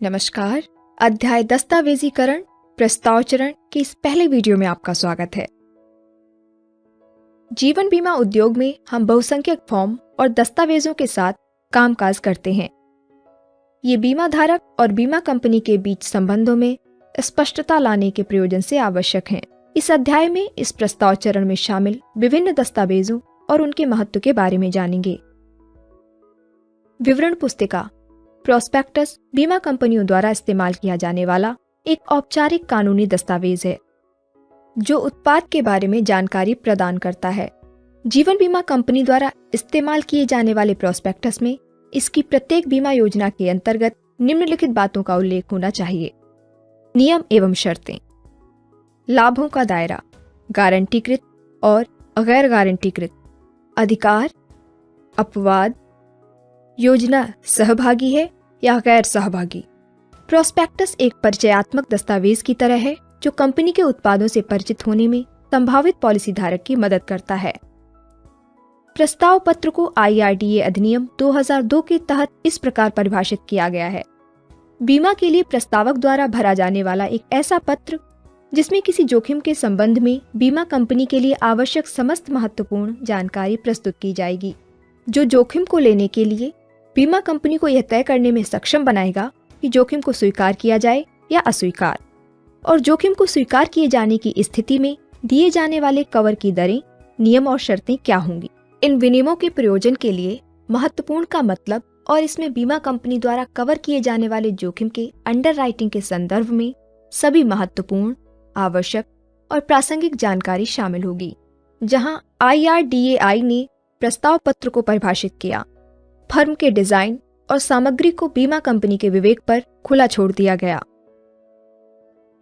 नमस्कार। अध्याय दस्तावेजीकरण प्रस्ताव चरण के इस पहले वीडियो में आपका स्वागत है। जीवन बीमा उद्योग में हम बहुसंख्यक फॉर्म और दस्तावेजों के साथ कामकाज करते हैं। ये बीमा धारक और बीमा कंपनी के बीच संबंधों में स्पष्टता लाने के प्रयोजन से आवश्यक हैं। इस अध्याय में इस प्रस्ताव चरण में शामिल विभिन्न दस्तावेजों और उनके महत्व के बारे में जानेंगे। विवरण पुस्तिका प्रोस्पेक्टस बीमा कंपनियों द्वारा इस्तेमाल किया जाने वाला एक औपचारिक कानूनी दस्तावेज है जो उत्पाद के बारे में जानकारी प्रदान करता है। जीवन बीमा कंपनी द्वारा इस्तेमाल किए जाने वाले प्रोस्पेक्टस में इसकी प्रत्येक बीमा योजना के अंतर्गत निम्नलिखित बातों का उल्लेख होना चाहिए। नियम एवं शर्तें, लाभों का दायरा, गारंटीकृत और गैर गारंटीकृत, अधिकार, अपवाद, योजना सहभागी है या गैर सहभागी। प्रोस्पेक्टस एक परिचयात्मक दस्तावेज की तरह है जो कंपनी के उत्पादों से परिचित होने में संभावित पॉलिसी धारक की मदद करता है। प्रस्ताव पत्र को IRDA अधिनियम 2002 के तहत इस प्रकार परिभाषित किया गया है। बीमा के लिए प्रस्तावक द्वारा भरा जाने वाला एक ऐसा पत्र जिसमें किसी जोखिम के संबंध में बीमा कंपनी के लिए आवश्यक समस्त महत्वपूर्ण जानकारी प्रस्तुत की जाएगी, जो जोखिम को लेने के लिए बीमा कंपनी को यह तय करने में सक्षम बनाएगा कि जोखिम को स्वीकार किया जाए या अस्वीकार, और जोखिम को स्वीकार किए जाने की स्थिति में दिए जाने वाले कवर की दरें, नियम और शर्तें क्या होंगी। इन विनियमों के प्रयोजन के लिए महत्वपूर्ण का मतलब और इसमें बीमा कंपनी द्वारा कवर किए जाने वाले जोखिम के अंडरराइटिंग के संदर्भ में सभी महत्वपूर्ण, आवश्यक और प्रासंगिक जानकारी शामिल होगी। जहां IRDAI ने प्रस्ताव पत्र को परिभाषित किया, फर्म के डिजाइन और सामग्री को बीमा कंपनी के विवेक पर खुला छोड़ दिया गया।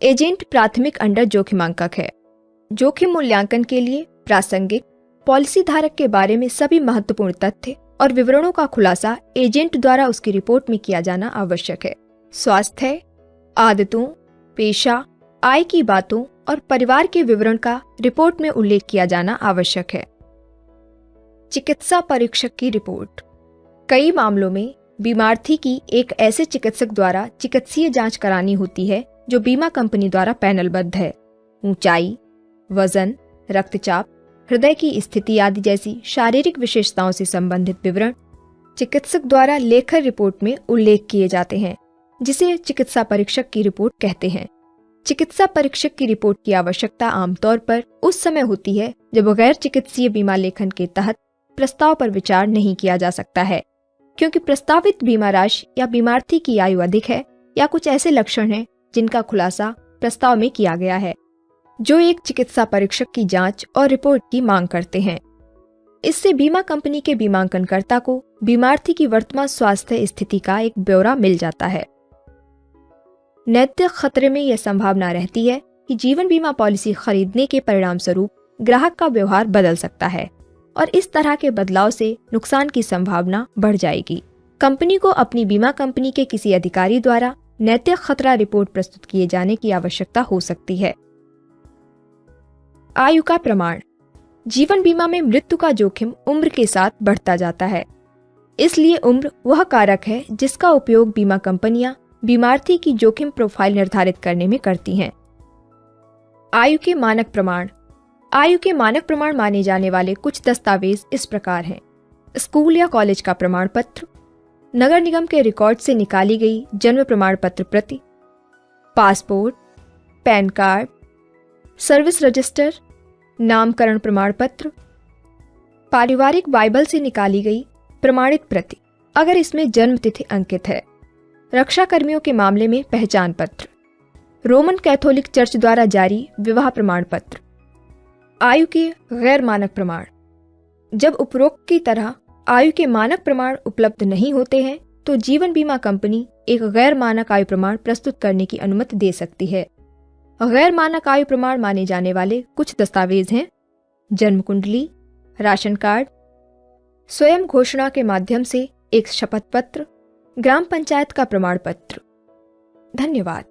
एजेंट प्राथमिक अंडर जोखिमांकक है। जोखिम मूल्यांकन के लिए प्रासंगिक पॉलिसी धारक के बारे में सभी महत्वपूर्ण तथ्य और विवरणों का खुलासा एजेंट द्वारा उसकी रिपोर्ट में किया जाना आवश्यक है। स्वास्थ्य, आदतों, पेशा, आय की बातों और परिवार के विवरण का रिपोर्ट में उल्लेख किया जाना आवश्यक है। चिकित्सा परीक्षक की रिपोर्ट। कई मामलों में बीमार्थी की एक ऐसे चिकित्सक द्वारा चिकित्सीय जांच करानी होती है जो बीमा कंपनी द्वारा पैनलबद्ध है। ऊंचाई, वजन, रक्तचाप, हृदय की स्थिति आदि जैसी शारीरिक विशेषताओं से संबंधित विवरण चिकित्सक द्वारा लेखा रिपोर्ट में उल्लेख किए जाते हैं, जिसे चिकित्सा परीक्षक की रिपोर्ट कहते हैं। चिकित्सा परीक्षक की रिपोर्ट की आवश्यकता आमतौर पर उस समय होती है जब गैर चिकित्सीय बीमा लेखन के तहत प्रस्ताव पर विचार नहीं किया जा सकता है, क्योंकि प्रस्तावित बीमा राशि या बीमार्थी की आयु अधिक है या कुछ ऐसे लक्षण हैं जिनका खुलासा प्रस्ताव में किया गया है, जो एक चिकित्सा परीक्षक की जांच और रिपोर्ट की मांग करते हैं। इससे बीमा कंपनी के बीमांकनकर्ता को बीमार्थी की वर्तमान स्वास्थ्य स्थिति का एक ब्यौरा मिल जाता है। नैतिक खतरे में यह संभावना रहती है कि जीवन बीमा पॉलिसी खरीदने के परिणाम स्वरूप ग्राहक का व्यवहार बदल सकता है और इस तरह के बदलाव से नुकसान की संभावना बढ़ जाएगी। कंपनी को अपनी बीमा कंपनी के किसी अधिकारी द्वारा नैतिक खतरा रिपोर्ट प्रस्तुत किए जाने की आवश्यकता हो सकती है। आयु का प्रमाण। जीवन बीमा में मृत्यु का जोखिम उम्र के साथ बढ़ता जाता है, इसलिए उम्र वह कारक है जिसका उपयोग बीमा कंपनियां बीमार्थी की जोखिम प्रोफाइल निर्धारित करने में करती हैं। आयु के मानक प्रमाण। आयु के मानक प्रमाण माने जाने वाले कुछ दस्तावेज इस प्रकार हैं: स्कूल या कॉलेज का प्रमाण पत्र, नगर निगम के रिकॉर्ड से निकाली गई जन्म प्रमाण पत्र प्रति, passport, pan card, service register, नामकरण प्रमाण पत्र, पारिवारिक बाइबल से निकाली गई प्रमाणित प्रति अगर इसमें जन्म तिथि अंकित है, रक्षा कर्मियों के मामले में पहचान पत्र, रोमन कैथोलिक चर्च द्वारा जारी विवाह प्रमाण पत्र। आयु के गैर मानक प्रमाण। जब उपरोक्त की तरह आयु के मानक प्रमाण उपलब्ध नहीं होते हैं तो जीवन बीमा कंपनी एक गैर मानक आयु प्रमाण प्रस्तुत करने की अनुमति दे सकती है। गैर मानक आयु प्रमाण माने जाने वाले कुछ दस्तावेज हैं: जन्म कुंडली, राशन कार्ड, स्वयं घोषणा के माध्यम से एक शपथ पत्र, ग्राम पंचायत का प्रमाण पत्र। धन्यवाद।